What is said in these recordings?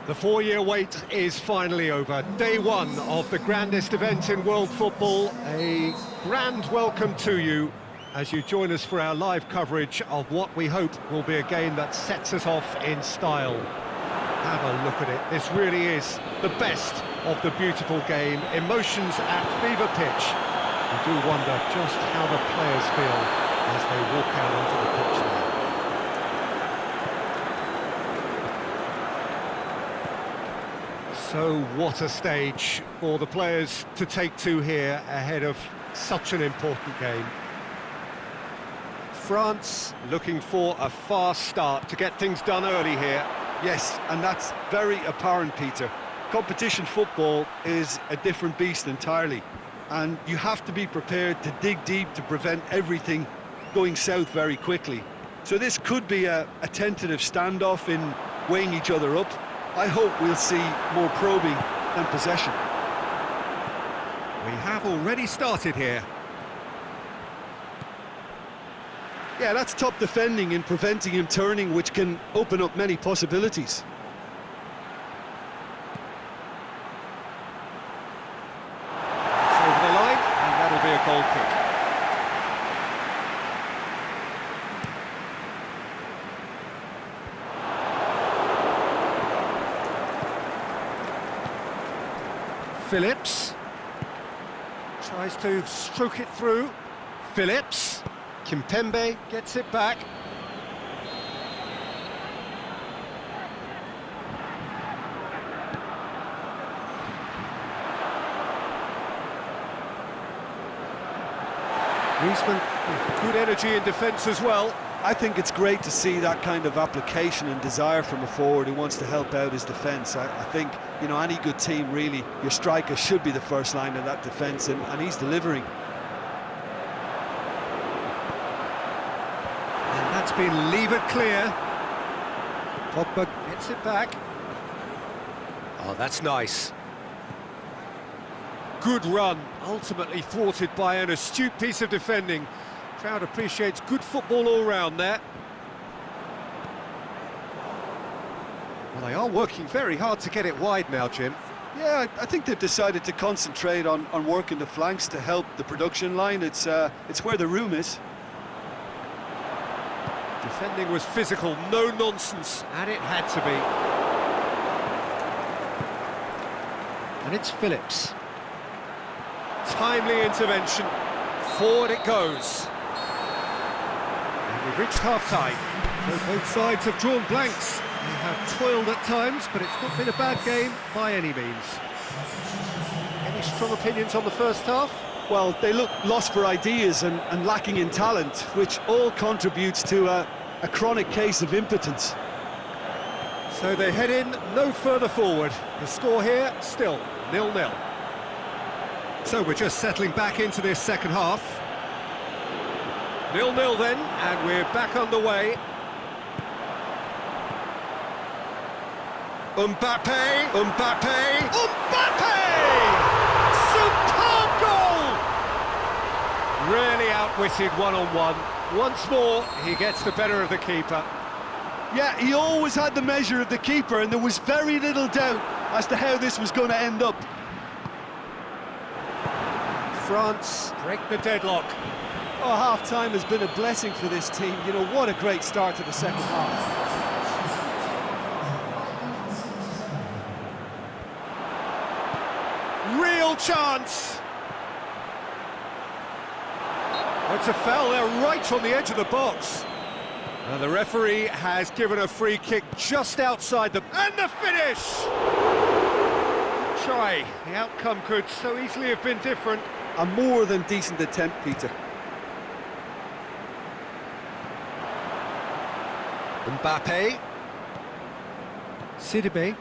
The 4-year wait is finally over. Day one of the grandest event in world football. A grand welcome to you as you join us for our live coverage of what we hope will be a game that sets us off in style. Have a look at it. This really is the best of the beautiful game. Emotions at fever pitch. You do wonder just how the players feel as they walk out onto the pitch now. So what a stage for the players to take to here ahead of such an important game. France looking for a fast start to get things done early here. Yes, and that's very apparent, Peter. Competition football is a different beast entirely, and you have to be prepared to dig deep to prevent everything going south very quickly. So this could be a tentative standoff in weighing each other up. I hope we'll see more probing than possession. We have already started here. Yeah, that's top defending and preventing him turning, which can open up many possibilities. It's over the line, and that'll be a goal kick. Phillips tries to stroke it through. Phillips, Kimpembe gets it back. Griezmann with good energy in defence as well. I think it's great to see that kind of application and desire from a forward who wants to help out his defence. I think, you know, any good team, really, your striker should be the first line of that defence, and he's delivering. And that's been levered clear. Pogba gets it back. Oh, that's nice. Good run, ultimately thwarted by an astute piece of defending. Crowd appreciates good football all round there. Well, they are working very hard to get it wide now, Jim. Yeah, I think they've decided to concentrate on working the flanks to help the production line. It's where the room is. Defending was physical, no nonsense, and it had to be. And it's Phillips. Timely intervention. Forward it goes. And we've reached half-time. So both sides have drawn blanks. They have toiled at times, but it's not been a bad game by any means. Any strong opinions on the first half? Well, they look lost for ideas and lacking in talent, which all contributes to a chronic case of impotence. So they head in no further forward. The score here, still 0-0. So we're just settling back into this second half. 0-0 then, and we're back underway. Mbappe! Superb goal! Really outwitted one-on-one. Once more, he gets the better of the keeper. Yeah, he always had the measure of the keeper, and there was very little doubt as to how this was going to end up. France break the deadlock. Oh, half-time has been a blessing for this team. You know, what a great start to the second half. Real chance! Oh, it's a foul there, right on the edge of the box. And the referee has given a free kick just outside the... And the finish! Good try. The outcome could so easily have been different. A more than decent attempt, Peter. Mbappe. Sidibe.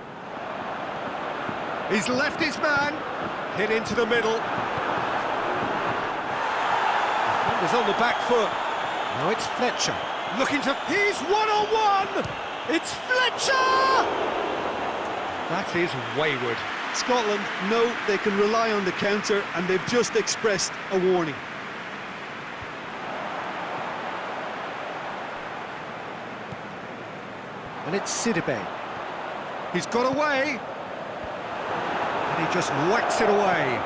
He's left his man. Hit into the middle. Defender's on the back foot. Now it's Fletcher. Looking to... He's one-on-one! It's Fletcher! That is wayward. Scotland know they can rely on the counter, and they've just expressed a warning. And it's Sidibe. He's got away. And he just whacks it away.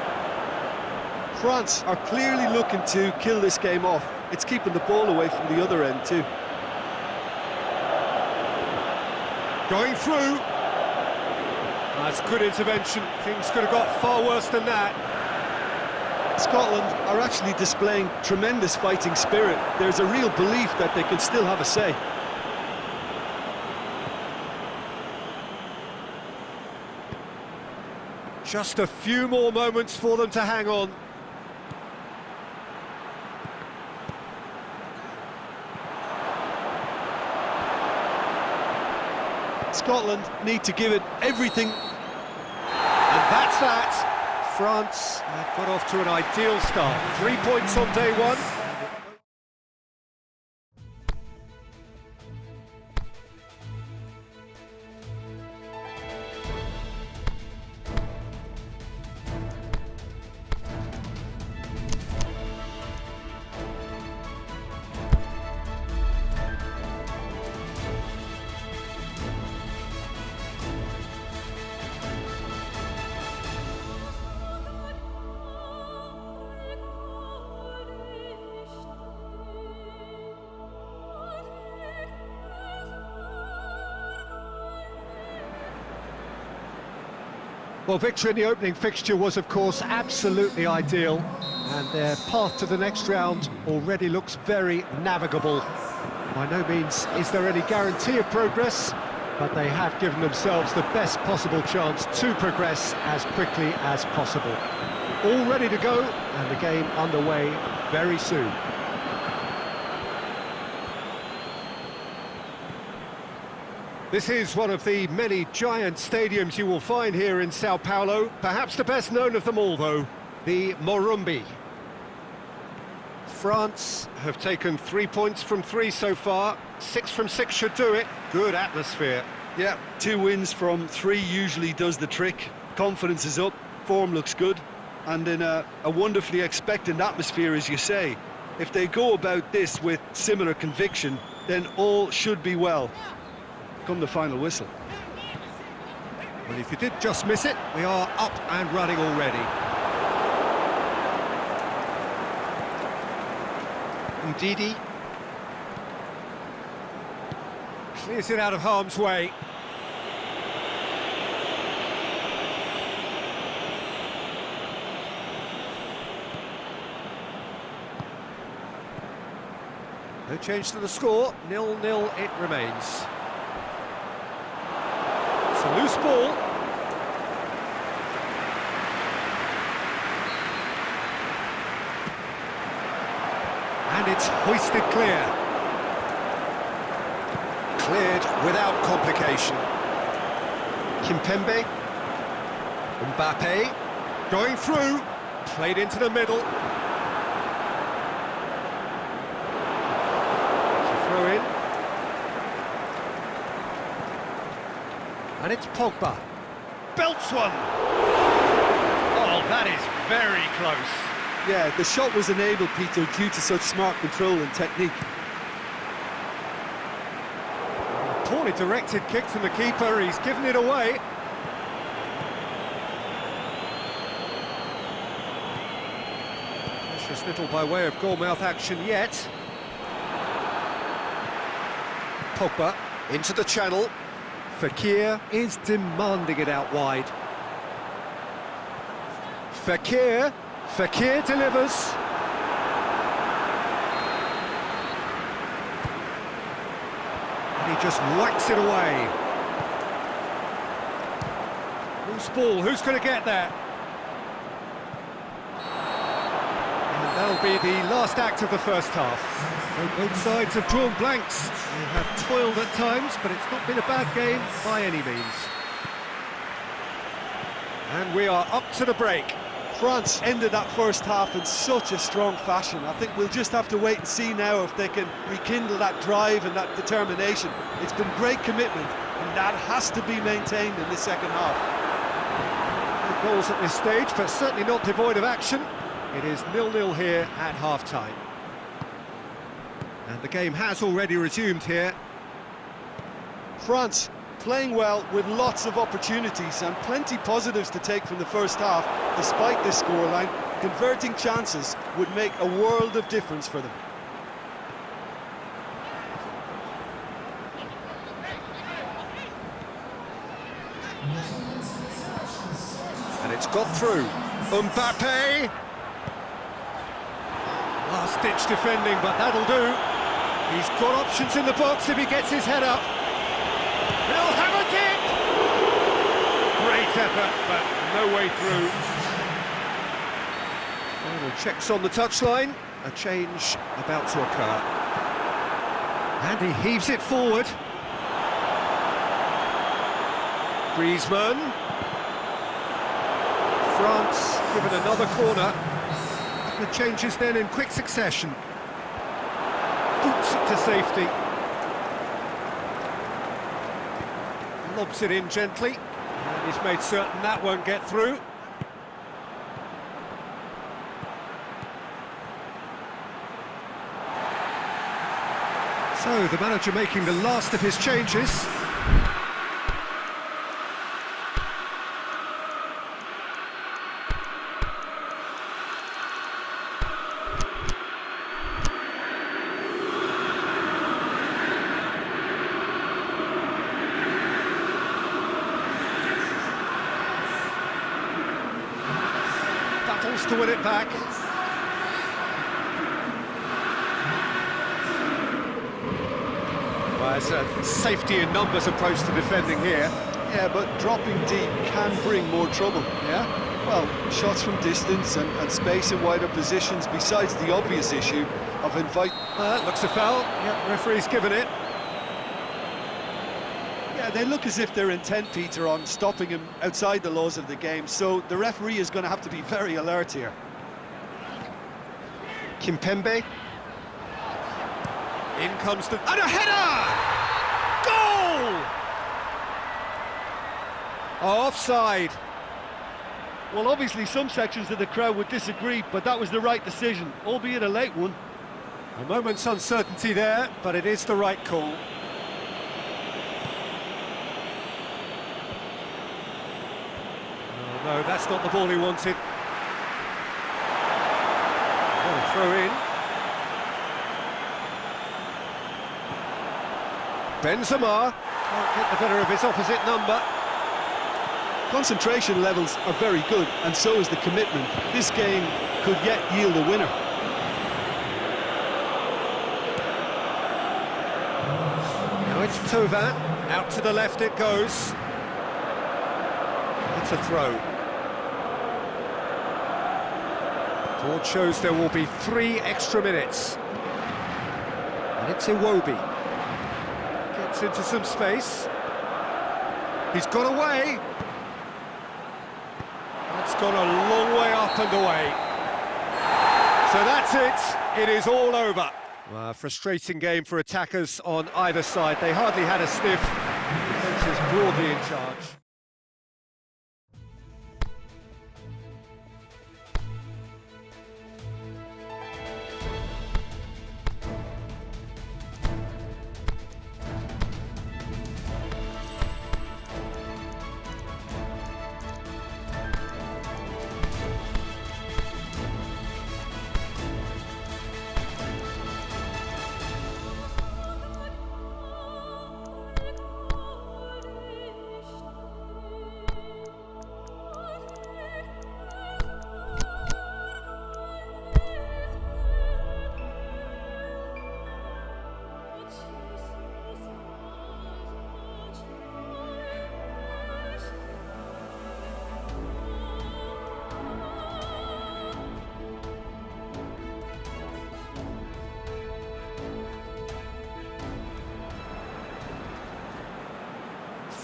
France are clearly looking to kill this game off. It's keeping the ball away from the other end too. Going through. That's good intervention. Things could have got far worse than that. Scotland are actually displaying tremendous fighting spirit. There's a real belief that they can still have a say. Just a few more moments for them to hang on. Scotland need to give it everything. And that's that. France have got off to an ideal start. 3 points on day one. Well, victory in the opening fixture was, of course, absolutely ideal, and their path to the next round already looks very navigable. By no means is there any guarantee of progress, but they have given themselves the best possible chance to progress as quickly as possible. All ready to go, and the game underway very soon. This is one of the many giant stadiums you will find here in Sao Paulo. Perhaps the best known of them all, though, the Morumbi. France have taken 3 points from 3 so far. 6 from 6 should do it. Good atmosphere. Yeah, 2 wins from 3 usually does the trick. Confidence is up, form looks good, and in a wonderfully expectant atmosphere, as you say. If they go about this with similar conviction, then all should be well. Come the final whistle. Well, if you did just miss it, we are up and running already. Ndidi clears it out of harm's way. No change to the score, 0-0 it remains. A loose ball. And it's hoisted clear. Cleared without complication. Kimpembe. Mbappe. Going through. Played into the middle. It's a throw in. And it's Pogba. Belts one! Oh, that is very close. Yeah, the shot was enabled, Peter, due to such smart control and technique. Poorly directed kick from the keeper, he's given it away. Precious little by way of goalmouth action yet. Pogba into the channel. Fekir is demanding it out wide. Fekir delivers. And he just whacks it away. Loose ball, who's going to get that? And that'll be the last act of the first half. Both sides have drawn blanks. They have toiled at times, but it's not been a bad game by any means. And we are up to the break. France ended that first half in such a strong fashion. I think we'll just have to wait and see now if they can rekindle that drive and that determination. It's been great commitment, and that has to be maintained in the second half. No goals at this stage, but certainly not devoid of action. It is 0-0 here at half-time. And the game has already resumed here. France playing well with lots of opportunities and plenty positives to take from the first half. Despite this scoreline, converting chances would make a world of difference for them. And it's got through. Mbappe! Last-ditch defending, but that'll do. He's got options in the box if he gets his head up. He'll have a dip! Great effort, but no way through. Final checks on the touchline. A change about to occur. And he heaves it forward. Griezmann. France given another corner. The changes then in quick succession. Boots it to safety. Lobs it in gently. And he's made certain that won't get through. So the manager making the last of his changes. Battles to win it back. Well, it's a safety in numbers approach to defending here. Yeah, but dropping deep can bring more trouble. Yeah? Well, shots from distance and space in wider positions, besides the obvious issue of invite... Looks a foul. Yeah, referee's given it. Yeah, they look as if they're intent, Peter, on stopping him outside the laws of the game, so the referee is going to have to be very alert here. Kimpembe. In comes the... And a header! Goal! Offside. Well, obviously some sections of the crowd would disagree, but that was the right decision, albeit a late one. A moment's uncertainty there, but it is the right call. Oh, no, that's not the ball he wanted. Oh, throw in. Benzema can't get the better of his opposite number. Concentration levels are very good, and so is the commitment. This game could yet yield a winner. Now it's Thauvin, out to the left it goes. It's a throw. Board shows there will be 3 extra minutes. And it's Iwobi. Gets into some space. He's got away. That's gone a long way up and away. So that's it. It is all over. Frustrating game for attackers on either side. They hardly had a sniff. Defence is broadly in charge.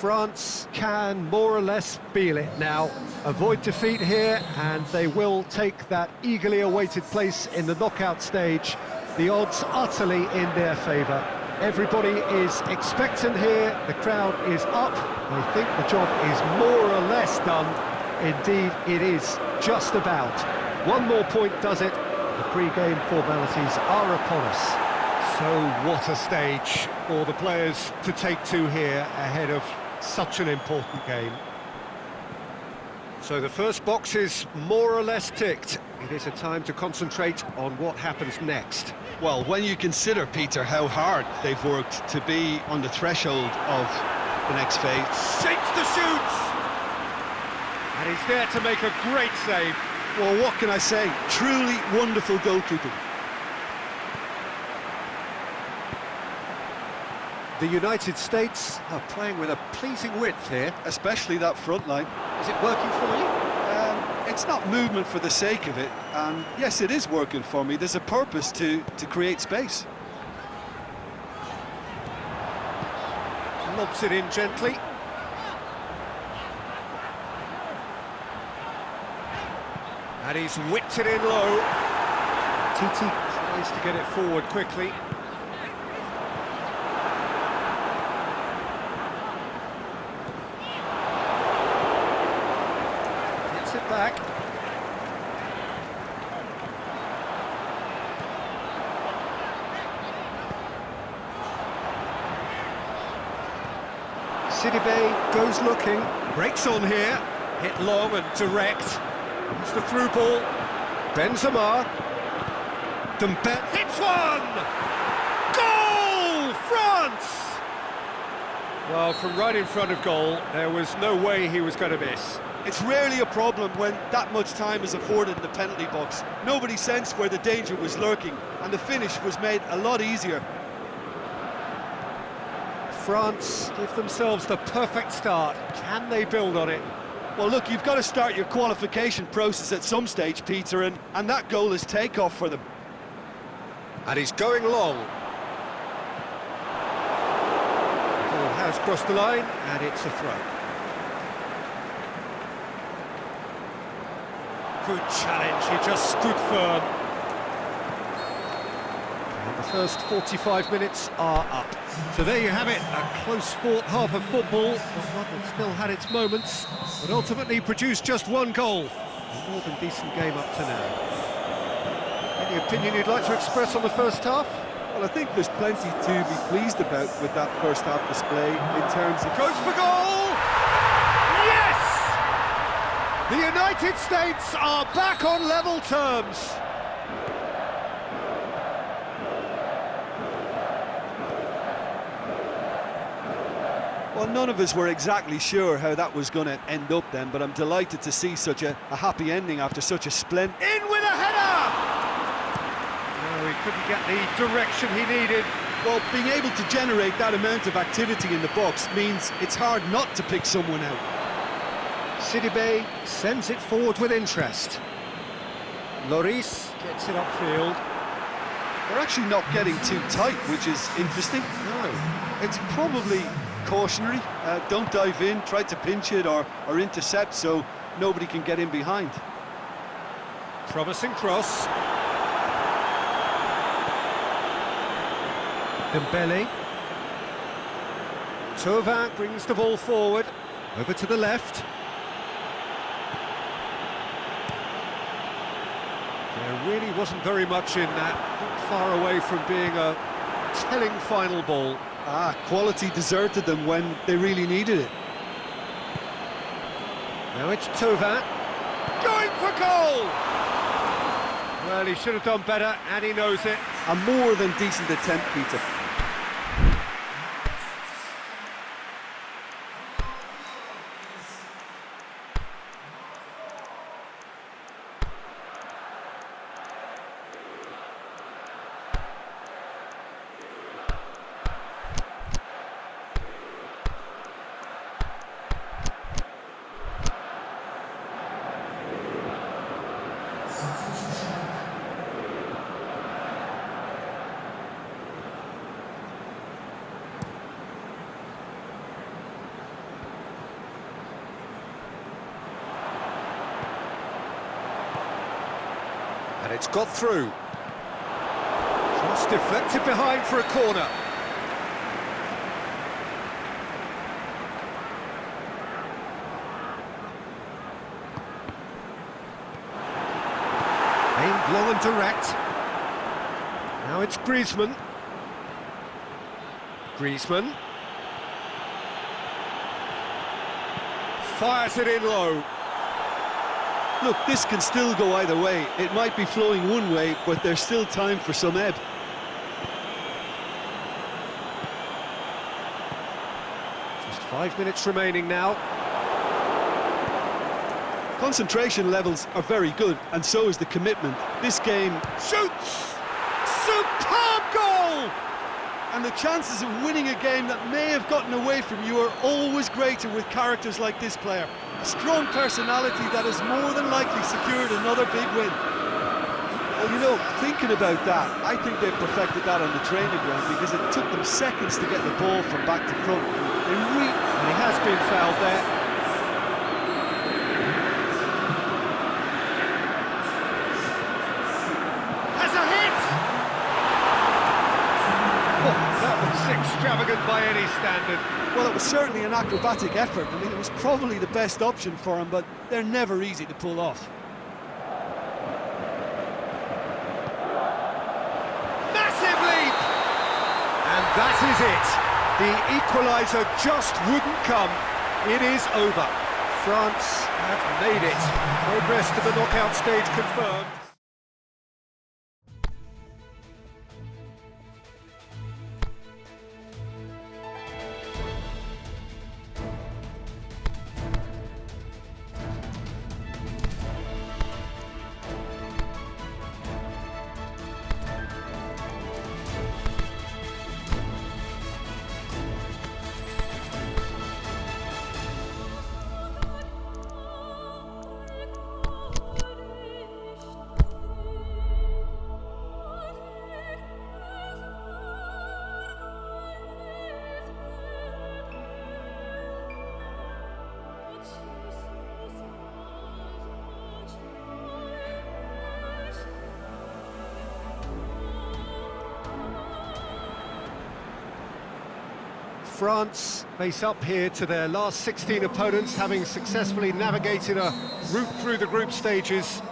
France can more or less feel it now. Avoid defeat here, and they will take that eagerly awaited place in the knockout stage. The odds utterly in their favour. Everybody is expectant here, the crowd is up. They think the job is more or less done. Indeed, it is just about. One more point does it. The pre-game formalities are upon us. So what a stage for the players to take to here ahead of such an important game. So the first box is more or less ticked. It is a time to concentrate on what happens next. Well, when you consider, Peter, how hard they've worked to be on the threshold of the next phase. Shapes to shoot! And he's there to make a great save. Well, what can I say? Truly wonderful goalkeeping. The United States are playing with a pleasing width here. Especially that front line. Is it working for you? It's not movement for the sake of it, and yes, it is working for me. There's a purpose to create space. Lobs it in gently. And he's whipped it in low. Titi tries to get it forward quickly. Gets it back. Sidibe goes looking. Breaks on here. Hit long and direct. It's the through ball. Benzema. Dembele hits one! Goal! France! Well, from right in front of goal, there was no way he was going to miss. It's rarely a problem when that much time is afforded in the penalty box. Nobody sensed where the danger was lurking, and the finish was made a lot easier. France give themselves the perfect start. Can they build on it? Well, look, you've got to start your qualification process at some stage, Peter, and that goal is takeoff for them. And he's going long. The ball has crossed the line, and it's a throw. Good challenge, he just stood firm. And the first 45 minutes are up. So there you have it, a close-fought half of football, but one that still had its moments, but ultimately produced just one goal. A more than decent game up to now. Any opinion you'd like to express on the first half? Well, I think there's plenty to be pleased about with that first half display in terms of... Goes for goal! Yes! The United States are back on level terms. Well, none of us were exactly sure how that was going to end up then, but I'm delighted to see such a happy ending after such a splendid... In with a header! No, he couldn't get the direction he needed. Well, being able to generate that amount of activity in the box means it's hard not to pick someone out. Sidibe sends it forward with interest. Lloris gets it upfield. They're actually not getting too tight, which is interesting. No. It's probably cautionary. Don't dive in, try to pinch it or intercept so nobody can get in behind. Promising cross. Dembele. Thauvin brings the ball forward. Over to the left. There really wasn't very much in that. Not far away from being a telling final ball. Quality deserted them when they really needed it. Now it's Thauvin. Going for goal! Well, he should have done better, and he knows it. A more than decent attempt, Peter. And it's got through. Cross deflected behind for a corner. Aimed long and direct. Now it's Griezmann. Griezmann. Fires it in low. Look, this can still go either way. It might be flowing one way, but there's still time for some ebb. Just 5 minutes remaining now. Concentration levels are very good, and so is the commitment. This game Shoots! Superb goal! and the chances of winning a game that may have gotten away from you are always greater with characters like this player. A strong personality that has more than likely secured another big win. Well, you know, thinking about that, I think they've perfected that on the training ground because it took them seconds to get the ball from back to front. And he has been fouled there. Has a hit! Oh, that was extravagant by any standard. Well, it was certainly an acrobatic effort. I mean, it was probably the best option for him, but they're never easy to pull off. Massive leap! And that is it. The equaliser just wouldn't come. It is over. France have made it. Progress to the knockout stage confirmed. France face up here to their last 16 opponents, having successfully navigated a route through the group stages.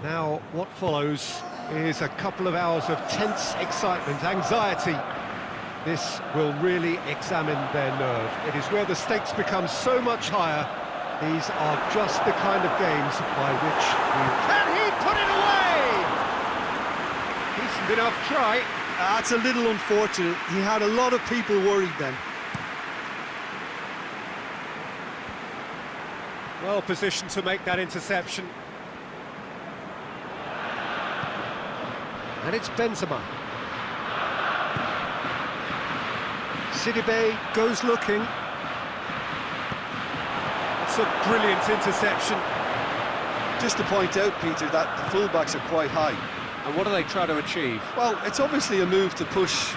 Now, what follows is a couple of hours of tense excitement, anxiety. This will really examine their nerve. It is where the stakes become so much higher. These are just the kind of games by which we... Can he put it away? Decent enough try. That's a little unfortunate. He had a lot of people worried then. Well positioned to make that interception. And it's Benzema. Sidibe goes looking. It's a brilliant interception. Just to point out, Peter, that the fullbacks are quite high. And what do they try to achieve? Well, it's obviously a move to push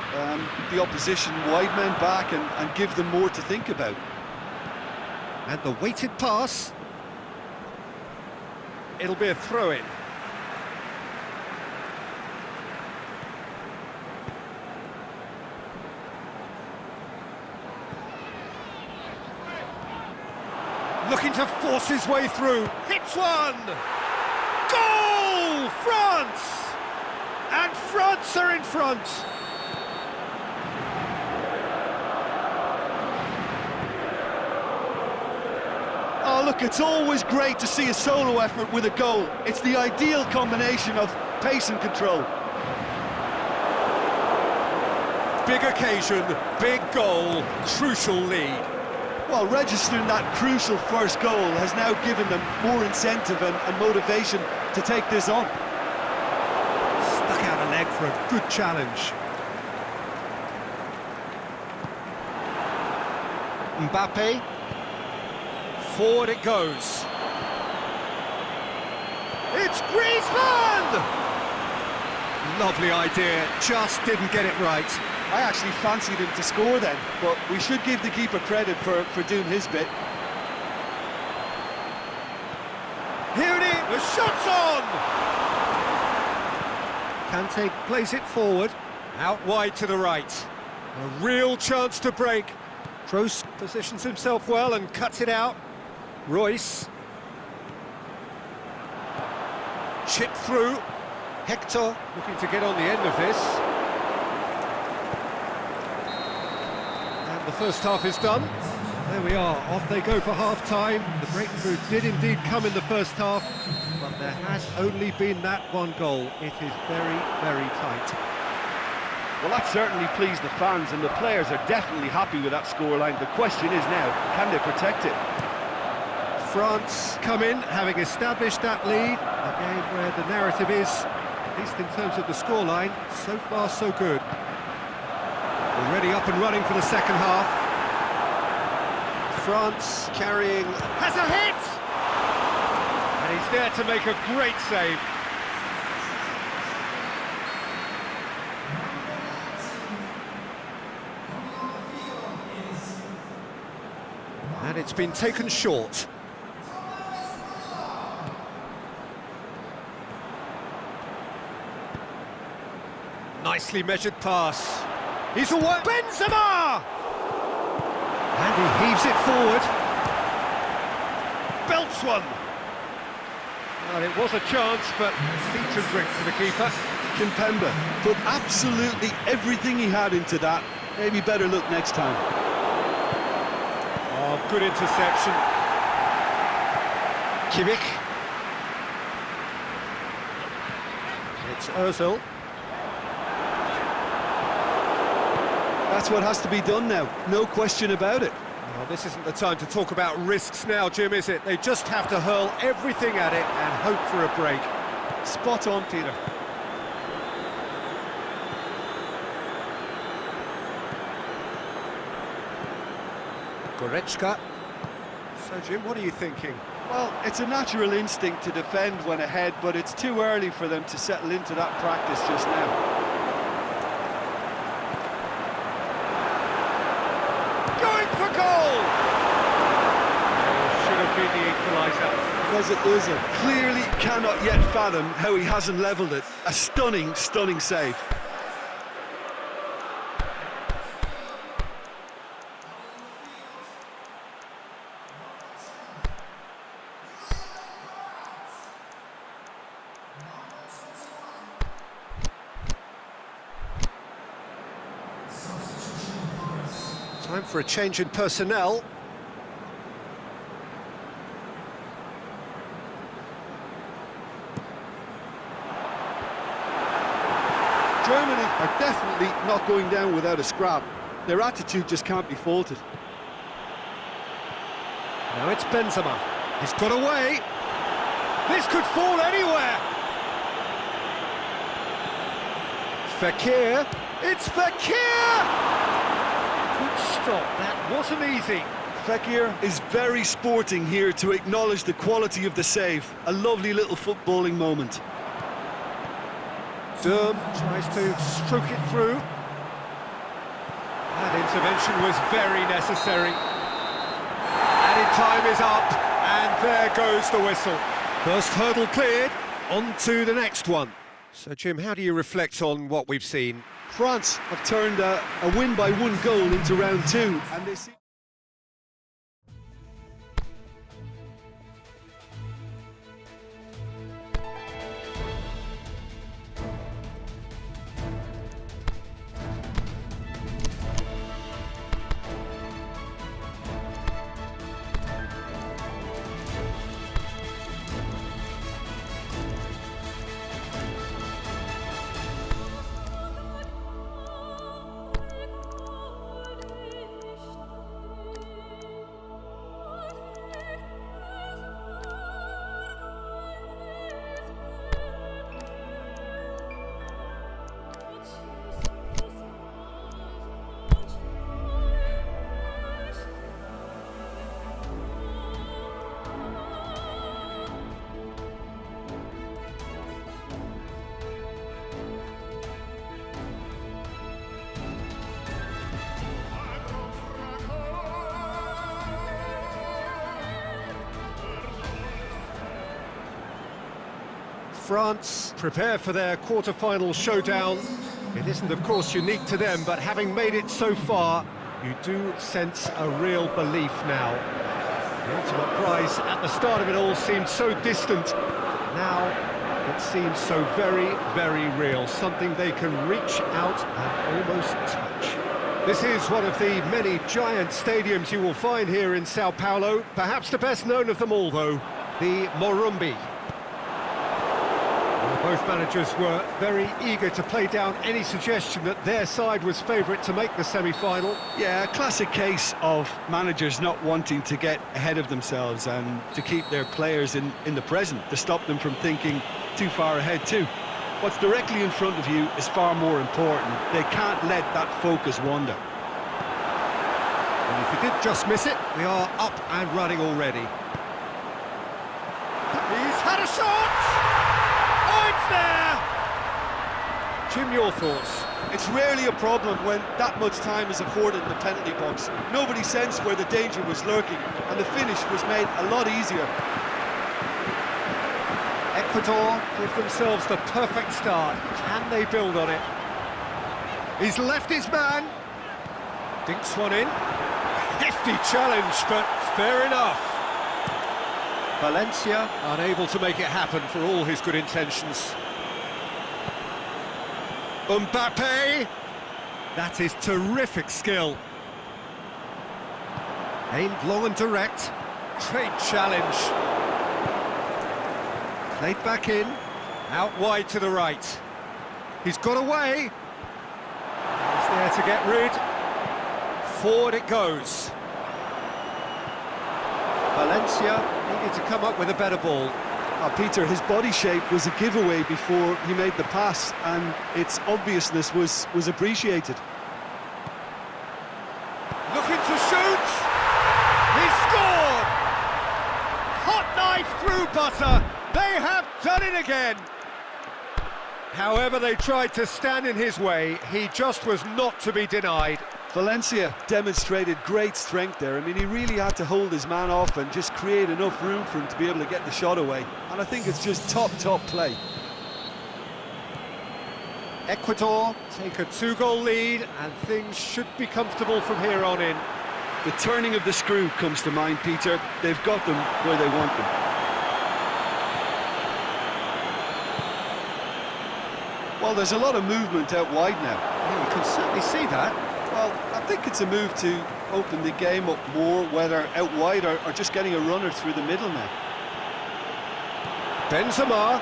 the opposition wide men back and give them more to think about. And the weighted pass. It'll be a throw-in. Looking to force his way through. Hits one! Goal! France! And France are in front. Oh, look, it's always great to see a solo effort with a goal. It's the ideal combination of pace and control. Big occasion, big goal, crucial lead. Well, registering that crucial first goal has now given them more incentive and motivation to take this on. Stuck out a leg for a good challenge. Mbappe. Forward it goes. It's Griezmann! Lovely idea, just didn't get it right. I actually fancied him to score then, but we should give the keeper credit for doing his bit. Here it is, the shot's on! Kante plays it forward, out wide to the right. A real chance to break. Kroos positions himself well and cuts it out. Royce. Chip through. Hector looking to get on the end of this. first half is done. There we are, off they go for half-time. The breakthrough did indeed come in the first half, but there has only been that one goal. It is very, very tight. Well, that certainly pleased the fans, and the players are definitely happy with that scoreline. The question is now, can they protect it? France come in, having established that lead. A game where the narrative is, at least in terms of the scoreline, so far so good. Already up and running for the second half. France carrying... has a hit! And he's there to make a great save. And it's been taken short. Nicely measured pass. He's away. Benzema! And he heaves it forward. Belts one. Well, it was a chance, but feet and drink for the keeper. Kimpembe put absolutely everything he had into that. Maybe better look next time. Oh, good interception. Kimmich. It's Ozil. That's what has to be done now, no question about it. Well, this isn't the time to talk about risks now, Jim, is it? They just have to hurl everything at it and hope for a break. Spot on, Peter. Goretzka. So, Jim, what are you thinking? Well, it's a natural instinct to defend when ahead, but it's too early for them to settle into that practice just now. For goal! Should have been the equaliser. Mesut Ozil clearly cannot yet fathom how he hasn't levelled it. A stunning, stunning save. Time for a change in personnel. Germany are definitely not going down without a scrap. Their attitude just can't be faulted. Now it's Benzema. He's got away. This could fall anywhere. Fekir. It's Fekir! Good stop, that wasn't easy. Fekir is very sporting here to acknowledge the quality of the save. A lovely little footballing moment. Durm tries to stroke it through. That intervention was very necessary. Added time is up, and there goes the whistle. First hurdle cleared, on to the next one. So, Jim, how do you reflect on what we've seen? France have turned a win by one goal into round two, and they seem... France prepare for their quarter-final showdown. It isn't, of course, unique to them, but having made it so far, you do sense a real belief now. The ultimate prize at the start of it all seemed so distant. Now it seems so very, very real, something they can reach out and almost touch. This is one of the many giant stadiums you will find here in Sao Paulo. Perhaps the best known of them all, though, the Morumbi. Well, both managers were very eager to play down any suggestion that their side was favourite to make the semi-final. Yeah, a classic case of managers not wanting to get ahead of themselves and to keep their players in the present, to stop them from thinking too far ahead too. What's directly in front of you is far more important. They can't let that focus wander. And if you did just miss it, we are up and running already. He's had a shot! Oh, it's there! Jim, your thoughts? It's rarely a problem when that much time is afforded in the penalty box. Nobody sensed where the danger was lurking, and the finish was made a lot easier. Ecuador give themselves the perfect start. Can they build on it? He's left his man. Dinks one in. Hefty challenge, but fair enough. Valencia unable to make it happen for all his good intentions. Mbappe. That is terrific skill. Aimed long and direct. Great challenge. Played back in, out wide to the right. He's got away. He's there to get rid. Forward it goes. Valencia needed to come up with a better ball. Peter, his body shape was a giveaway before he made the pass, and its obviousness was appreciated. Looking to shoot. He scored! Hot knife through butter. They have done it again! However they tried to stand in his way, he just was not to be denied. Valencia demonstrated great strength there. I mean, he really had to hold his man off and just create enough room for him to be able to get the shot away. And I think it's just top play. Ecuador take a 2-goal lead, and things should be comfortable from here on in. The turning of the screw comes to mind, Peter. They've got them where they want them. Well, there's a lot of movement out wide now. Yeah, you can certainly see that. Well, I think it's a move to open the game up more, whether out wide or just getting a runner through the middle now. Benzema.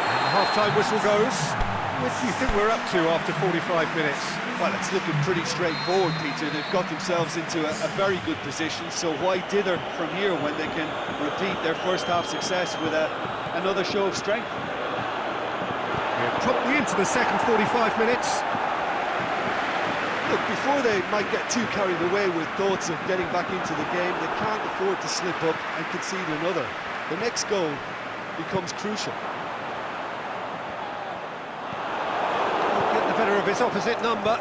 And the half-time whistle goes. What do you think we're up to after 45 minutes? Well, it's looking pretty straightforward, Peter. They've got themselves into a very good position, so why dither from here when they can repeat their first-half success with another show of strength? We're promptly into the second 45 minutes. Look, before they might get too carried away with thoughts of getting back into the game, they can't afford to slip up and concede another. The next goal becomes crucial. Get the better of his opposite number.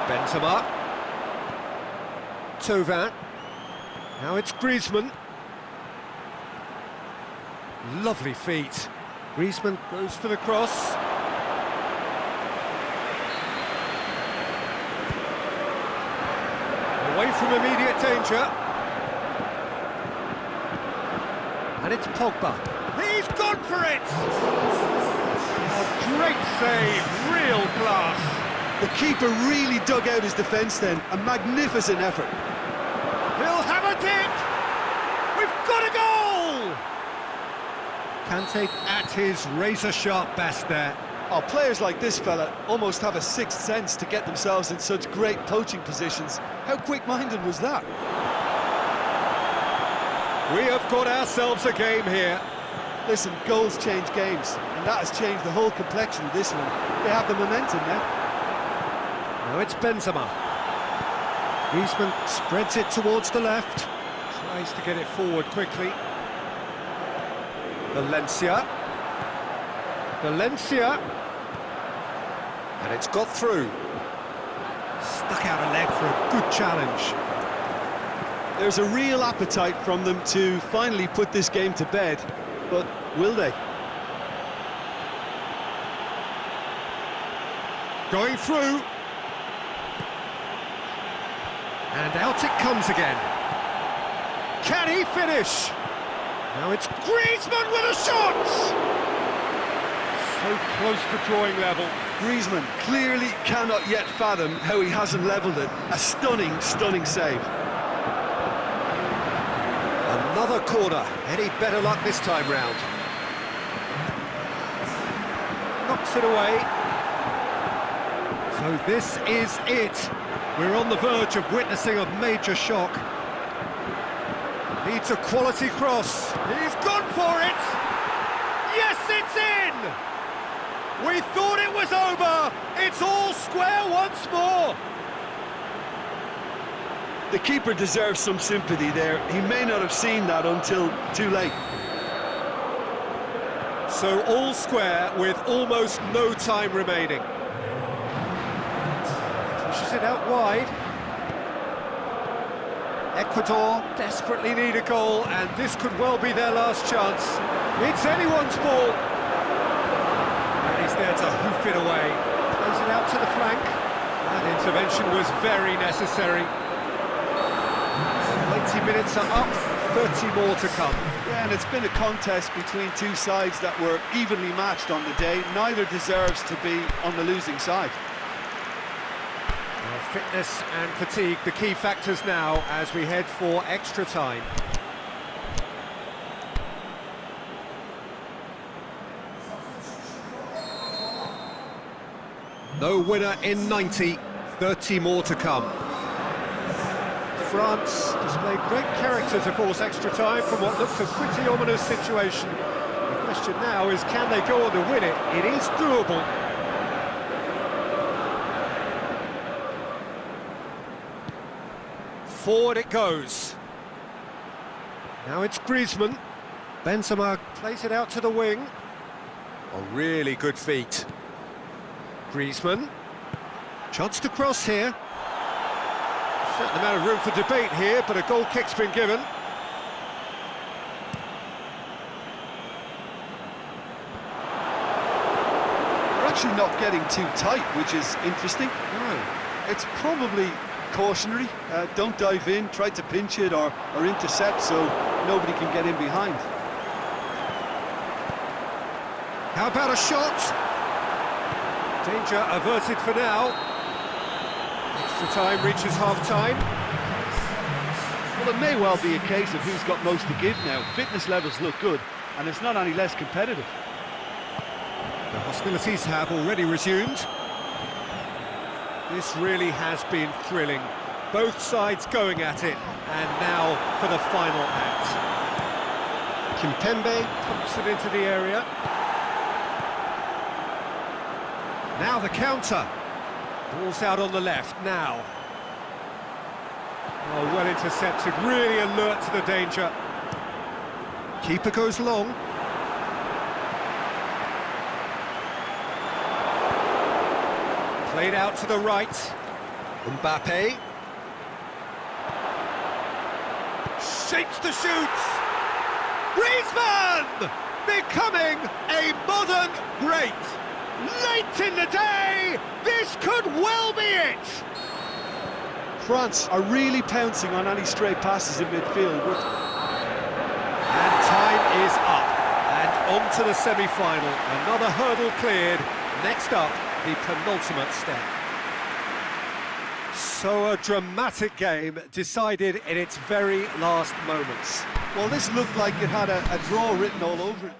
Benzema. Thauvin. Now it's Griezmann. Lovely feet. Griezmann goes for the cross. Away from immediate danger. And it's Pogba. He's gone for it! A great save, real class. The keeper really dug out his defence then. A magnificent effort. He'll have a dip! We've got a goal! Kante at his razor-sharp best there. Oh, players like this fella almost have a sixth sense to get themselves in such great poaching positions. How quick-minded was that? We have got ourselves a game here. Listen, goals change games, and that has changed the whole complexion of this one. They have the momentum now. Now it's Benzema. Griezmann spreads it towards the left. Tries to get it forward quickly. Valencia. And it's got through. Stuck out a leg for a good challenge. There's a real appetite from them to finally put this game to bed, but will they? Going through. And out it comes again. Can he finish? Now it's Griezmann with a shot! So close to drawing level. Griezmann clearly cannot yet fathom how he hasn't levelled it. A stunning, stunning save. Another corner. Any better luck this time round? Knocks it away. So this is it. We're on the verge of witnessing a major shock. Needs a quality cross. He's gone for it! Yes, it's in! We thought it was over! It's all square once more! The keeper deserves some sympathy there. He may not have seen that until too late. So all square with almost no time remaining. Pushes it out wide. Ecuador desperately need a goal, and this could well be their last chance. It's anyone's ball. And he's there to hoof it away. Plays it out to the flank. That intervention was very necessary. 90 minutes are up, 30 more to come. Yeah, and it's been a contest between two sides that were evenly matched on the day. Neither deserves to be on the losing side. Well, fitness and fatigue, the key factors now as we head for extra time. No winner in 90, 30 more to come. France displayed great character to force extra time from what looked a pretty ominous situation. The question now is, can they go on to win it? It is doable. Forward it goes. Now it's Griezmann. Benzema plays it out to the wing. A really good feat. Griezmann. Chance to cross here. Certain amount of room for debate here, but a goal kick's been given. They're actually not getting too tight, which is interesting. No. It's probably cautionary. Don't dive in, try to pinch it or intercept so nobody can get in behind. How about a shot? Danger averted for now. Extra time reaches half-time. Well, it may well be a case of who's got most to give now. Fitness levels look good, and it's not any less competitive. The hostilities have already resumed. This really has been thrilling. Both sides going at it, and now for the final act. Kimpembe pumps it into the area. Now the counter. Ball's out on the left now. Oh, well intercepted, really alert to the danger. Keeper goes long. Played out to the right. Mbappe. Shapes to shoot. Griezmann! Becoming a modern great. Late in the day, this could well be it! France are really pouncing on any stray passes in midfield. And time is up, and on to the semi-final. Another hurdle cleared. Next up, the penultimate step. So a dramatic game decided in its very last moments. Well, this looked like it had a draw written all over it.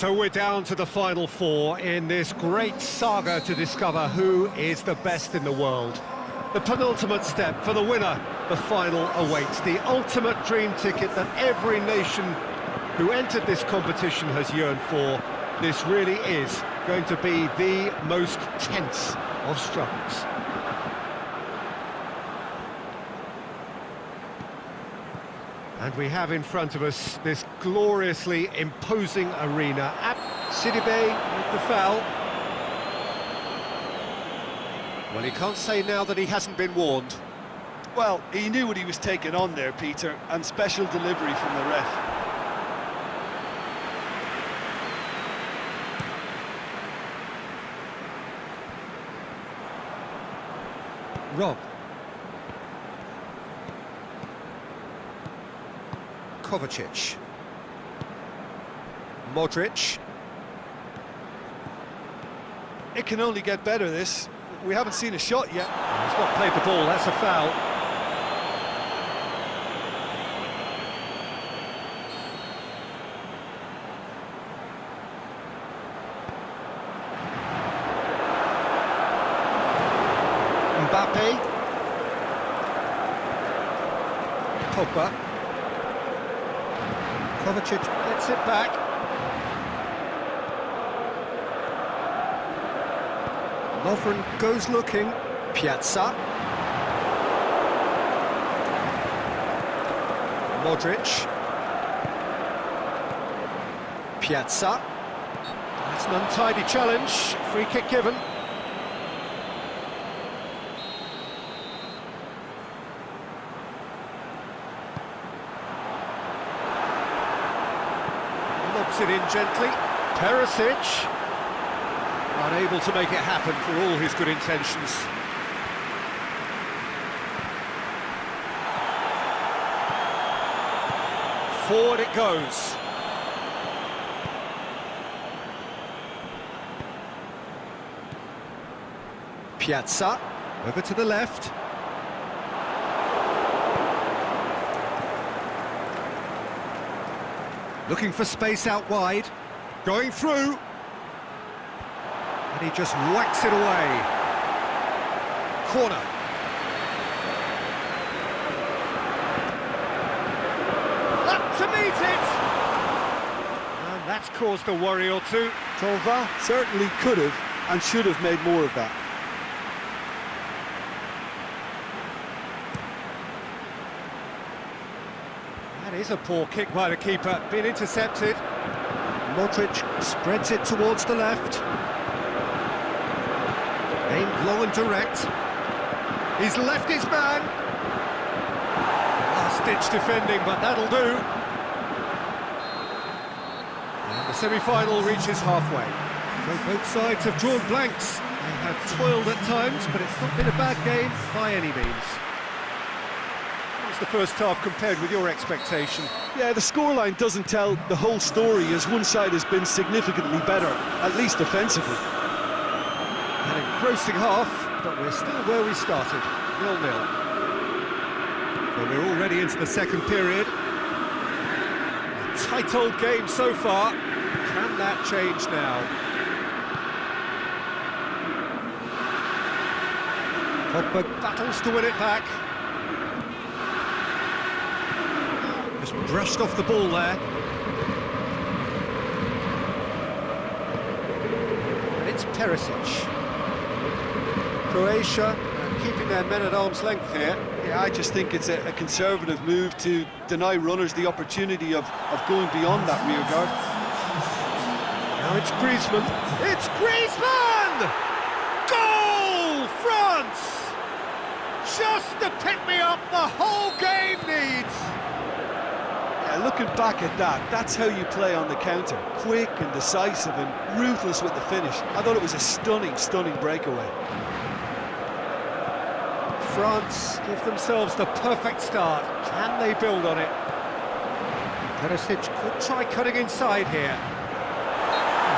So we're down to the final four in this great saga to discover who is the best in the world. The penultimate step for the winner, the final awaits. The ultimate dream ticket that every nation who entered this competition has yearned for. This really is going to be the most tense of struggles. And we have in front of us this gloriously imposing arena. At Sidibe with the foul. Well, he can't say now that he hasn't been warned. Well, he knew what he was taking on there, Peter, and special delivery from the ref. Rob. Kovacic. Modric. It can only get better, this. We haven't seen a shot yet. He's not played the ball, that's a foul. Mbappe. Pogba. Kovacic gets it back. Lovren goes looking. Piazza. Modric. Piazza. That's an untidy challenge. Free kick given. Lobs it in gently. Perisic. Unable to make it happen for all his good intentions. Forward it goes. Piazza, over to the left. Looking for space out wide. Going through. And he just whacks it away. Corner. Up to meet it! And that's caused a worry or two. Tolva certainly could have and should have made more of that. That is a poor kick by the keeper, been intercepted. Modric spreads it towards the left. Aimed low and direct. He's left his man. Last-ditch defending, but that'll do. And the semi-final reaches halfway. So both sides have drawn blanks. They have toiled at times, but it's not been a bad game by any means. How's the first half compared with your expectation? Yeah, the scoreline doesn't tell the whole story, as one side has been significantly better, at least offensively. An engrossing half, but we're still where we started, 0-0. So we're already into the second period. A tight old game so far. Can that change now? Pogba battles to win it back. Just brushed off the ball there. And it's Perisic. Croatia keeping their men at arm's length here. Yeah, I just think it's a conservative move to deny runners the opportunity of going beyond that rear guard. Now it's Griezmann. It's Griezmann! Goal, France! Just the pick-me-up the whole game needs. Yeah, looking back at that, that's how you play on the counter. Quick and decisive and ruthless with the finish. I thought it was a stunning, stunning breakaway. France give themselves the perfect start. Can they build on it? Perisic could try cutting inside here.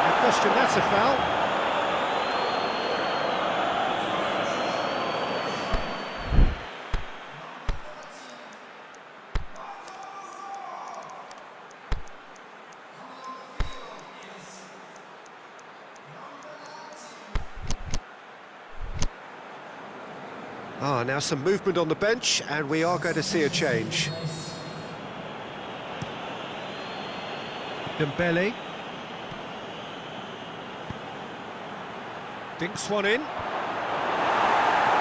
No question, that's a foul. Now some movement on the bench, and we are going to see a change. Dembele. Dinks one in.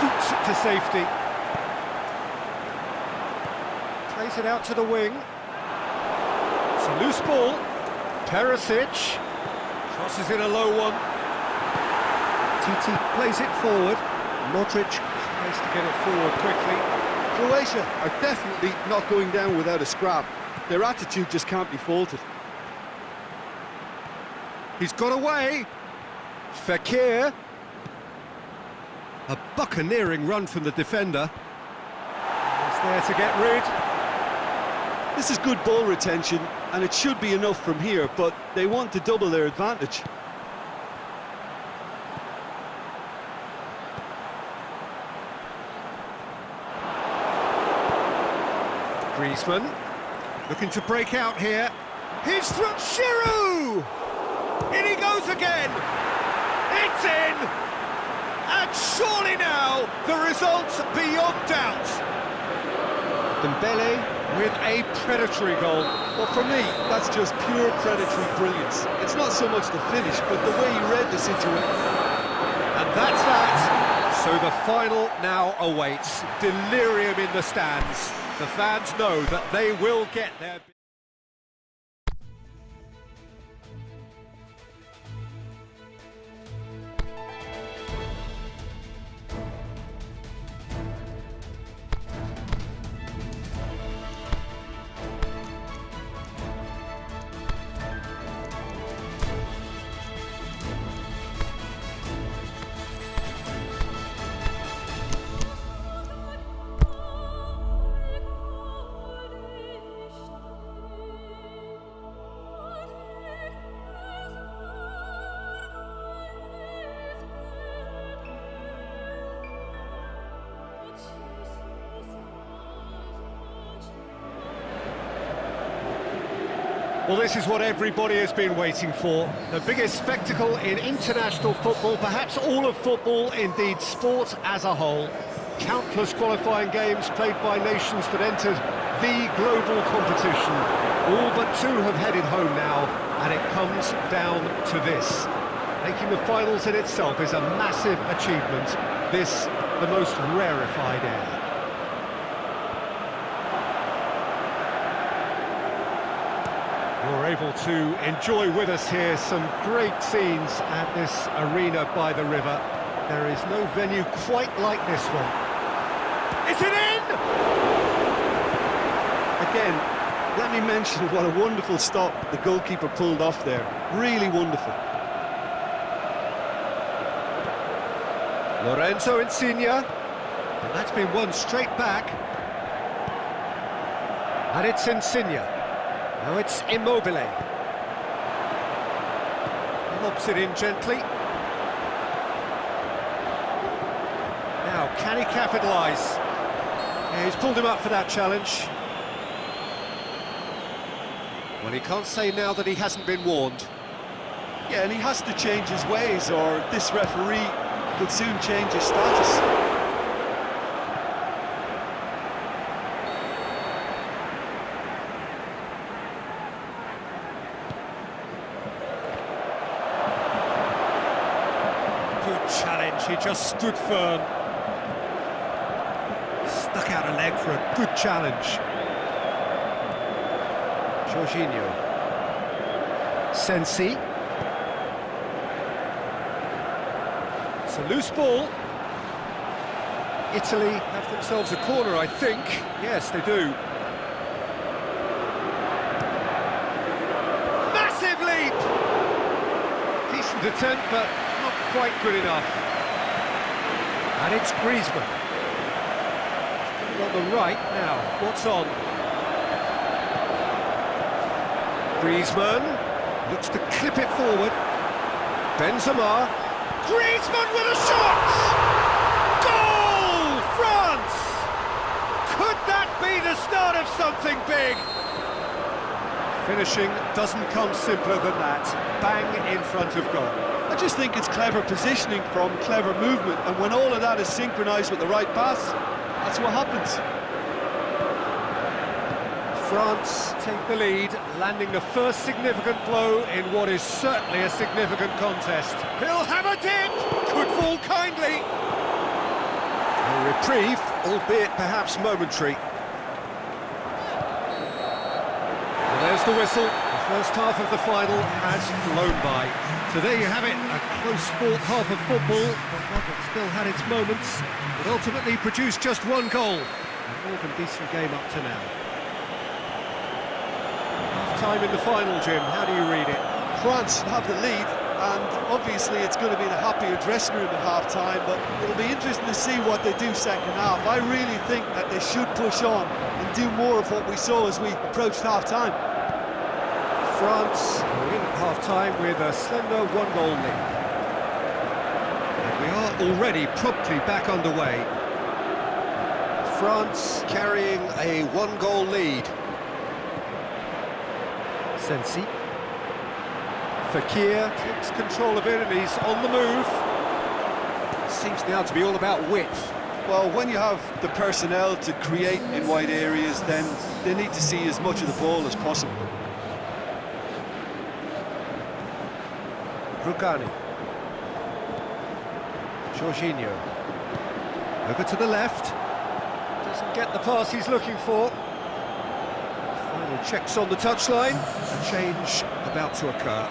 Boots it to safety. Plays it out to the wing. It's a loose ball. Perisic. Crosses in a low one. Titi plays it forward. Modric tries to get it forward quickly. Croatia are definitely not going down without a scrap. Their attitude just can't be faulted. He's got away. Fekir. A buccaneering run from the defender. He's there to get rid. This is good ball retention, and it should be enough from here, but they want to double their advantage. Griezmann looking to break out here. He's through. Giroud! In he goes again. It's in! And surely now the result's beyond doubt. Dembele with a predatory goal. Well, for me, that's just pure predatory brilliance. It's not so much the finish, but the way he read the situation. And that's that. So the final now awaits. Delirium in the stands. The fans know that they will get their... Well, this is what everybody has been waiting for. The biggest spectacle in international football, perhaps all of football, indeed sport as a whole. Countless qualifying games played by nations that entered the global competition. All but two have headed home now, and it comes down to this. Making the finals in itself is a massive achievement. This, the most rarefied air. You're able to enjoy with us here some great scenes at this arena by the river. There is no venue quite like this one. Is it in? Again, let me mention what a wonderful stop the goalkeeper pulled off there. Really wonderful. Lorenzo Insigne. And that's been won straight back. And it's Insigne. Now it's Immobile. Lobs it in gently. Now, can he capitalise? Yeah, he's pulled him up for that challenge. Well, he can't say now that he hasn't been warned. Yeah, and he has to change his ways, or this referee could soon change his status. Challenge, he just stood firm. Stuck out a leg for a good challenge. Jorginho. Sensi. It's a loose ball. Italy have themselves a corner, I think. Yes, they do. Massive leap! Decent attempt, but not quite good enough. And it's Griezmann. On the right now, what's on? Griezmann looks to clip it forward. Benzema. Griezmann with a shot! Goal! France! Could that be the start of something big? Finishing doesn't come simpler than that. Bang in front of goal. I just think it's clever positioning from clever movement, and when all of that is synchronised with the right pass, that's what happens. France take the lead, landing the first significant blow in what is certainly a significant contest. He'll have a dip! Could fall kindly! A reprieve, albeit perhaps momentary. And there's the whistle. The first half of the final has flown by. So there you have it, a close-fought half of football, but one that still had its moments, but ultimately produced just one goal. A more than decent game up to now. Time in the final, Jim, how do you read it? France have the lead, and obviously it's going to be in a happier dressing room at half-time, but it'll be interesting to see what they do second half. I really think that they should push on and do more of what we saw as we approached half-time. France are in at half-time with a slender one-goal lead. And we are already promptly back underway. France carrying a one-goal lead. Sensi. Fekir takes control of it and he's on the move. Seems now to be all about width. Well, when you have the personnel to create in wide areas, then they need to see as much of the ball as possible. Rugani. Jorginho. Over to the left. Doesn't get the pass he's looking for. Final checks on the touchline. A change about to occur.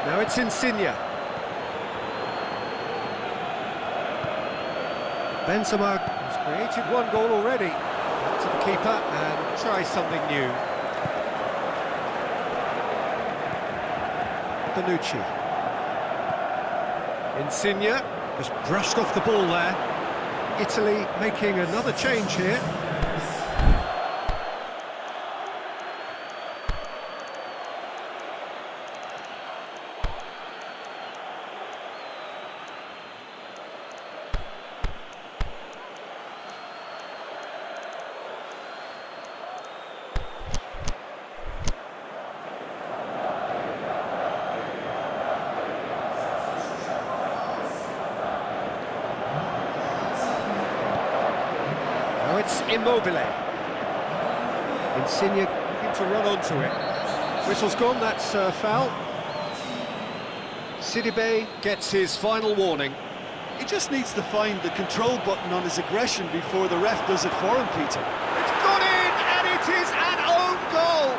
Now it's Insigne. Benzema has created one goal already. Back to the keeper and try something new. Bonucci. Insigne just brushed off the ball there. Italy making another change here. It's Immobile. Insigne looking to run onto it. Whistle's gone, that's a foul. Sidibe gets his final warning. He just needs to find the control button on his aggression before the ref does it for him, Peter. It's gone in, and it is an own goal!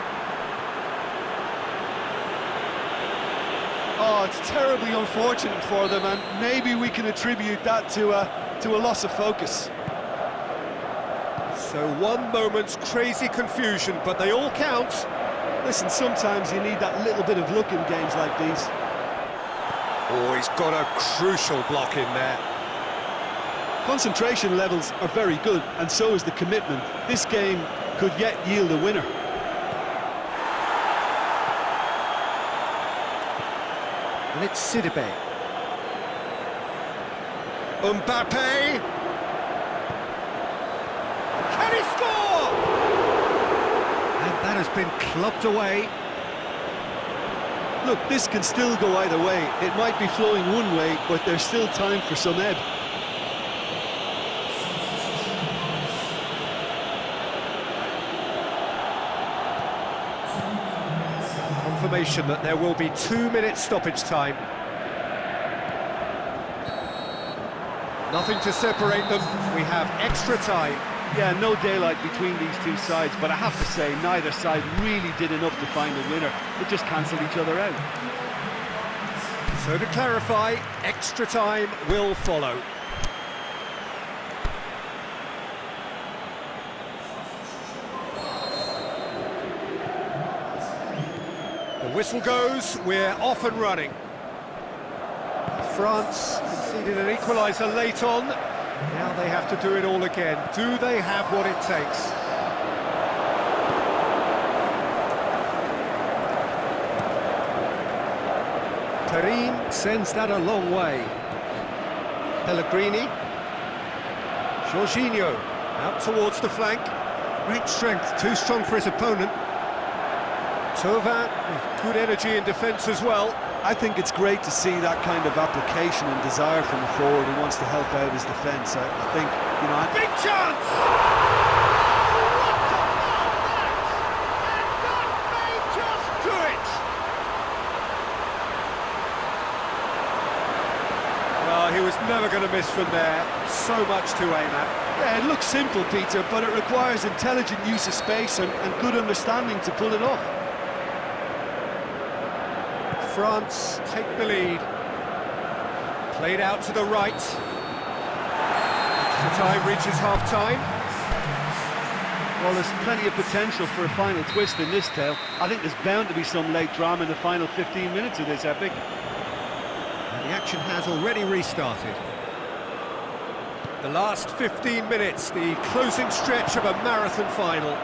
Oh, it's terribly unfortunate for them, and maybe we can attribute that to a loss of focus. So one moment's crazy confusion, but they all count. Listen, sometimes you need that little bit of luck in games like these. Oh, he's got a crucial block in there. Concentration levels are very good, and so is the commitment. This game could yet yield a winner. And it's Sidibe. Mbappe! Can he score? And that has been clubbed away. Look, this can still go either way. It might be flowing one way, but there's still time for some ebb. Confirmation that there will be 2 minutes stoppage time. Nothing to separate them. We have extra time. Yeah, no daylight between these two sides, but I have to say, neither side really did enough to find a winner. They just cancelled each other out. So to clarify, extra time will follow. The whistle goes, we're off and running. France conceded an equaliser late on. Now they have to do it all again. Do they have what it takes? Karim sends that a long way. Pellegrini. Jorginho out towards the flank. Great strength, too strong for his opponent. Tovan with good energy in defence as well. I think it's great to see that kind of application and desire from a forward who wants to help out his defence. I think, you know... Big chance! Well, he was never going to miss from there. So much to aim at. Yeah, it looks simple, Peter, but it requires intelligent use of space and good understanding to pull it off. France take the lead. Played out to the right. The time reaches half-time. Well, there's plenty of potential for a final twist in this tale. I think there's bound to be some late drama in the final 15 minutes of this epic. And the action has already restarted. The last 15 minutes, the closing stretch of a marathon final.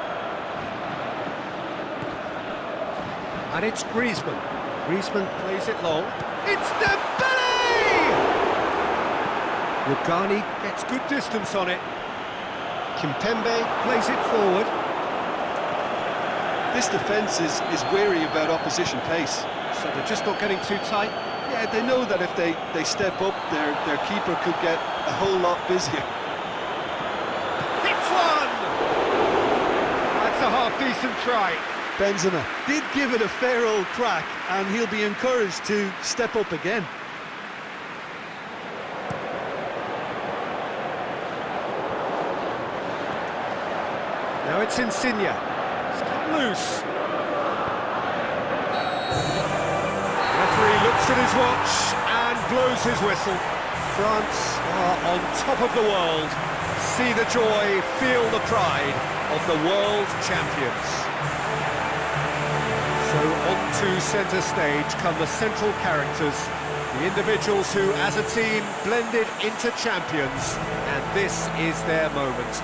And it's Griezmann. Griezmann plays it long. It's Dembele! Rugani gets good distance on it. Kimpembe plays it forward. This defence is wary about opposition pace. So they're just not getting too tight. Yeah, they know that if they step up, their keeper could get a whole lot busier. Hits one! That's a half-decent try. Benzema did give it a fair old crack, and he'll be encouraged to step up again. Now it's Insigne. It's cut loose. Referee looks at his watch and blows his whistle. France are on top of the world. See the joy, feel the pride of the world champions. So onto centre stage come the central characters, the individuals who, as a team, blended into champions, and this is their moment.